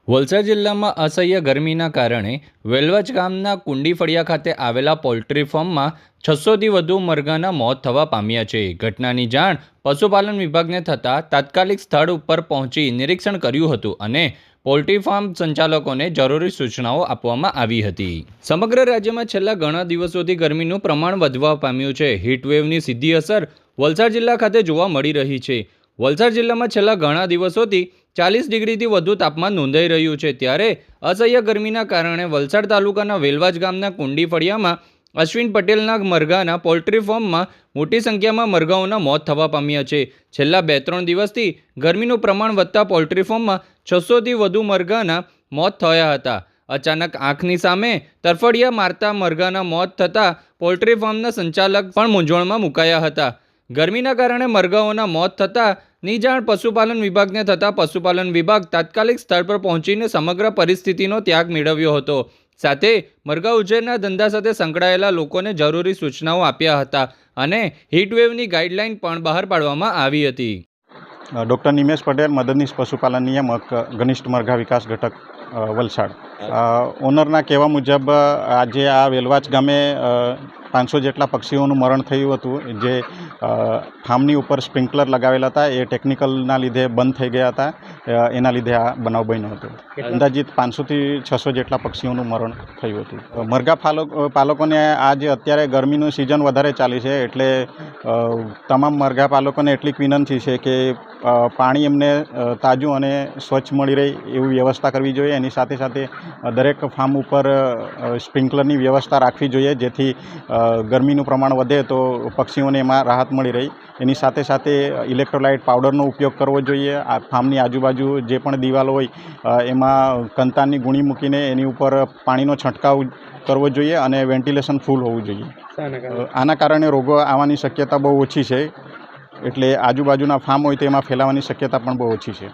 વલસાડ જિલ્લામાં અસહ્ય ગરમીના કારણે વેલવાજ ગામના કુંડી ફળિયા ખાતે આવેલા પોલ્ટ્રી ફાર્મમાં 600થી વધુ મરઘાના મોત થવા પામ્યા છે. ઘટનાની જાણ પશુપાલન વિભાગને થતાં તાત્કાલિક સ્થળ ઉપર પહોંચી નિરીક્ષણ કર્યું હતું અને પોલ્ટ્રી ફાર્મ સંચાલકોને જરૂરી સૂચનાઓ આપવામાં આવી હતી. સમગ્ર રાજ્યમાં છેલ્લા ઘણા દિવસોથી ગરમીનું પ્રમાણ વધવા પામ્યું છે. હીટવેવની સીધી અસર વલસાડ જિલ્લા ખાતે જોવા મળી રહી છે. વલસાડ જિલ્લામાં છેલ્લા ઘણા દિવસોથી 40 ડિગ્રીથી વધુ તાપમાન નોંધાઈ રહ્યું છે. ત્યારે અસહ્ય ગરમીના કારણે વલસાડ તાલુકાના વેલવાજ ગામના કુંડી ફળિયામાં અશ્વિન પટેલના મરઘાના પોલ્ટ્રી ફાર્મમાં મોટી સંખ્યામાં મરઘાઓના મોત થવા પામ્યા છે. છેલ્લા 2-3 દિવસથી ગરમીનું પ્રમાણ વધતા પોલ્ટ્રી ફાર્મમાં 600થી વધુ મરઘાના મોત થયા હતા. અચાનક આંખની સામે તરફડિયા મારતા મરઘાના મોત થતાં પોલ્ટ્રી ફાર્મના સંચાલક પણ મૂંઝવણમાં મુકાયા હતા. ગરમીના કારણે મરઘાઓના મોત થતાંની જાણ પશુપાલન વિભાગને થતાં પશુપાલન વિભાગ તાત્કાલિક સ્થળ પર પહોંચીને સમગ્ર પરિસ્થિતિનો ત્યાગ મેળવ્યો હતો. સાથે મરઘા ઉછેરના ધંધા સાથે સંકળાયેલા લોકોને જરૂરી સૂચનાઓ આપ્યા હતા અને હીટવેવની ગાઈડલાઈન પણ બહાર પાડવામાં આવી હતી. ડૉક્ટર નિમેશ પટેલ, મદદનીશ પશુપાલન નિયામક, ઘનિષ્ઠ મરઘા વિકાસ ઘટક, વલસાડ. ઓનરના કહેવા મુજબ આજે આ વેલવાજ ગામે 500 જેટલા પક્ષીઓનું મરણ થયું હતું. જે ફાર્મની ઉપર સ્પ્રિંકલર લગાવેલા હતા એ ટેકનિકલના લીધે બંધ થઈ ગયા હતા. એના લીધે આ બનાવ બન્યો હતો. અંદાજિત 500થી 600 જેટલા પક્ષીઓનું મરણ થયું હતું. મરઘા પાલકોને આજે અત્યારે ગરમીનું સિઝન વધારે ચાલી છે એટલે તમામ મરઘા પાલકોને એટલી વિનંતી છે કે પાણી એમને તાજું અને સ્વચ્છ મળી રહે એવી વ્યવસ્થા કરવી જોઈએ. એની સાથે સાથે દરેક ફાર્મ ઉપર સ્પ્રિંકલરની વ્યવસ્થા રાખવી જોઈએ, જેથી ગરમીનું પ્રમાણ વધે તો પક્ષીઓને એમાં રાહત મળી રહી. એની સાથે સાથે ઇલેક્ટ્રોલાઇટ પાવડરનો ઉપયોગ કરવો જોઈએ. આ ફાર્મની આજુબાજુ જે પણ દિવાલો હોય એમાં કંતાનની ગુણી મૂકીને એની ઉપર પાણીનો છંટકાવ કરવો જોઈએ અને વેન્ટિલેશન ફૂલ હોવું જોઈએ. આના કારણે રોગો આવવાની શક્યતા બહુ ઓછી છે. એટલે આજુબાજુના ફાર્મ હોય તો એમાં ફેલાવાની શક્યતા પણ બહુ ઓછી છે.